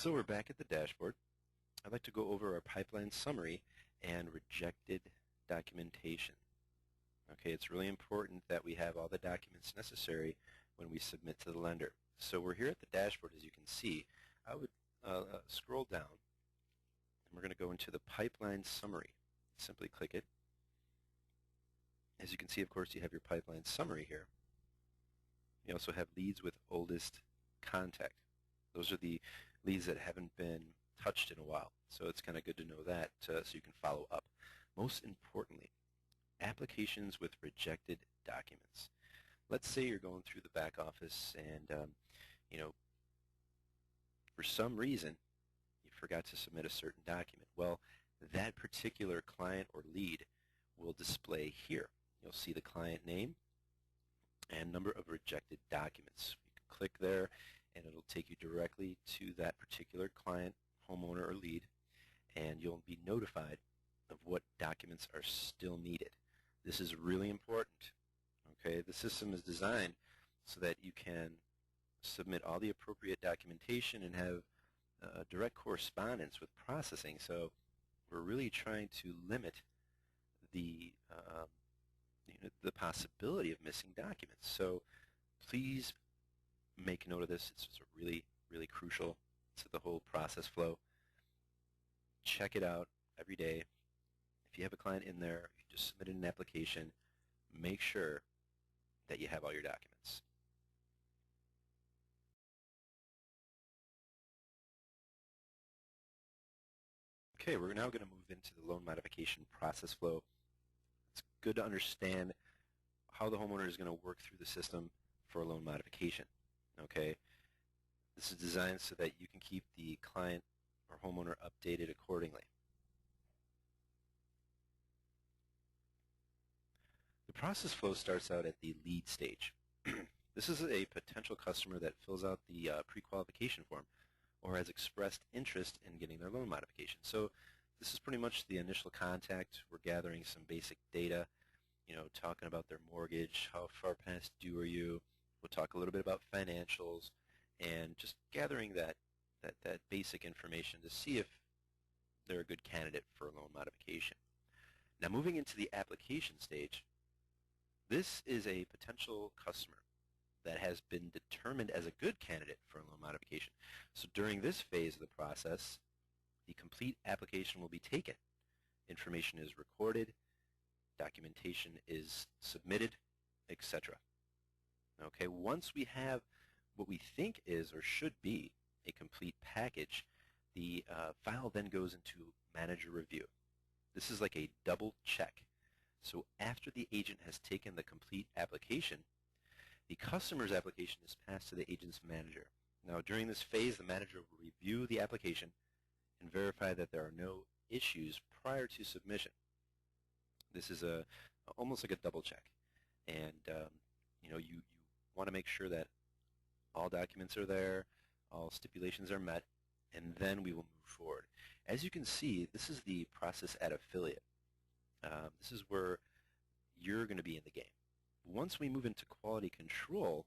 So we're back at the dashboard. I'd like to go over our pipeline summary and rejected documentation. Okay, it's really important that we have all the documents necessary when we submit to the lender. So we're here at the dashboard, as you can see. I would scroll down, and we're going to go into the pipeline summary. Simply click it. As you can see, of course, you have your pipeline summary here. You also have leads with oldest contact. Those are the leads that haven't been touched in a while. So it's kind of good to know that so you can follow up. Most importantly, applications with rejected documents. Let's say you're going through the back office and for some reason you forgot to submit a certain document. Well, that particular client or lead will display here. You'll see the client name and number of rejected documents. You can click there and it'll take you directly to that particular client, homeowner, or lead, and you'll be notified of what documents are still needed. This is really important. Okay, the system is designed so that you can submit all the appropriate documentation and have direct correspondence with processing. So we're really trying to limit the possibility of missing documents. So please make note of this. It's just really, really crucial to the whole process flow. Check it out every day. If you have a client in there, you just submitted an application, make sure that you have all your documents. Okay, we're now going to move into the loan modification process flow. It's good to understand how the homeowner is going to work through the system for a loan modification. Okay, this is designed so that you can keep the client or homeowner updated accordingly. The process flow starts out at the lead stage. This is a potential customer that fills out the pre-qualification form or has expressed interest in getting their loan modification. So this is pretty much the initial contact. We're gathering some basic data, talking about their mortgage, how far past due are you. We'll talk a little bit about financials and just gathering that basic information to see if they're a good candidate for a loan modification. Now moving into the application stage, this is a potential customer that has been determined as a good candidate for a loan modification. So during this phase of the process, the complete application will be taken. Information is recorded, documentation is submitted, etc. Okay, once we have what we think is or should be a complete package, the file then goes into manager review. This is like a double check. So after the agent has taken the complete application, the customer's application is passed to the agent's manager. Now during this phase, the manager will review the application and verify that there are no issues prior to submission. This is almost like a double check, and you want to make sure that all documents are there, all stipulations are met, and then we will move forward. As you can see, this is the process at affiliate. This is where you're going to be in the game. Once we move into quality control,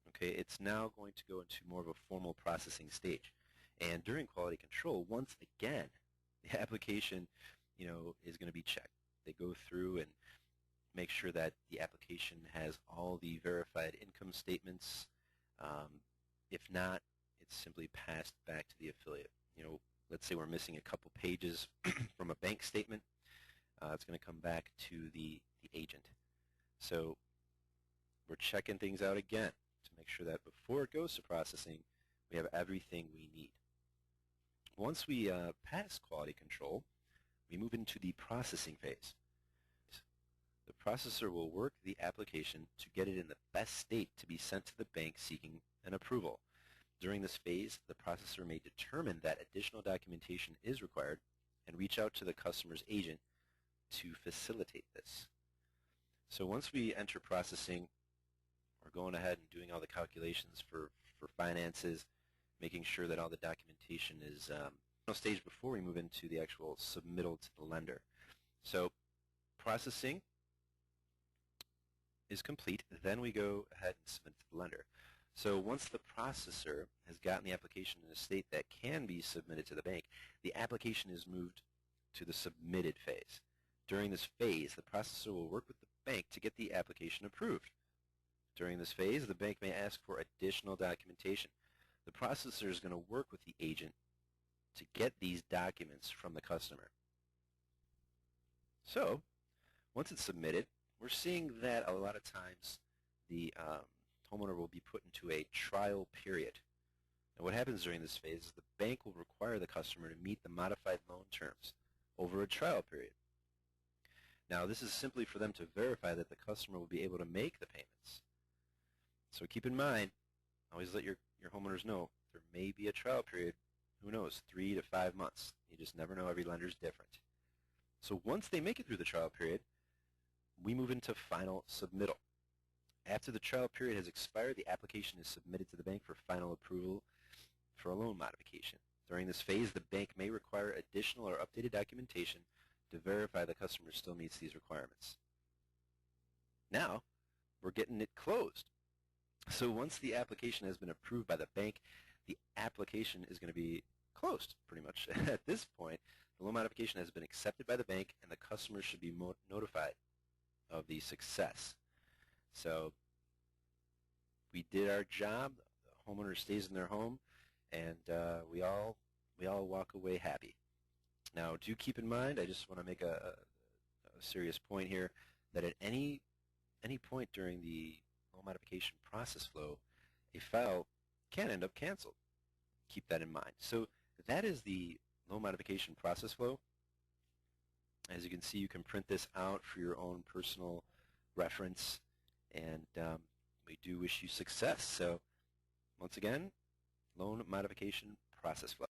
okay, it's now going to go into more of a formal processing stage. And during quality control, once again, the application, is going to be checked. They go through and make sure that the application has all the verified income statements. If not, it's simply passed back to the affiliate. Let's say we're missing a couple pages from a bank statement. It's going to come back to the agent. So we're checking things out again to make sure that before it goes to processing, we have everything we need. Once we pass quality control, we move into the processing phase. The processor will work the application to get it in the best state to be sent to the bank seeking an approval. During this phase, the processor may determine that additional documentation is required and reach out to the customer's agent to facilitate this. So once we enter processing, we're going ahead and doing all the calculations for finances, making sure that all the documentation is stage before we move into the actual submittal to the lender. So processing is complete, then we go ahead and submit to the lender. So once the processor has gotten the application in a state that can be submitted to the bank, the application is moved to the submitted phase. During this phase, the processor will work with the bank to get the application approved. During this phase, the bank may ask for additional documentation. The processor is going to work with the agent to get these documents from the customer. So, once it's submitted, we're seeing that a lot of times the homeowner will be put into a trial period. And what happens during this phase is the bank will require the customer to meet the modified loan terms over a trial period. Now, this is simply for them to verify that the customer will be able to make the payments. So keep in mind, always let your homeowners know there may be a trial period, who knows, 3 to 5 months. You just never know. Every lender is different. So once they make it through the trial period, we move into final submittal. After the trial period has expired, the application is submitted to the bank for final approval for a loan modification. During this phase, the bank may require additional or updated documentation to verify the customer still meets these requirements. Now, we're getting it closed. So once the application has been approved by the bank, the application is going to be closed, pretty much. At this point, the loan modification has been accepted by the bank, and the customer should be notified of the success. So we did our job. The homeowner stays in their home, and we all walk away happy. Now, do keep in mind, I just want to make a serious point here, that at any point during the loan modification process flow, a file can end up canceled. Keep that in mind. So that is the loan modification process flow. As you can see, you can print this out for your own personal reference, and we do wish you success. So once again, loan modification process flow.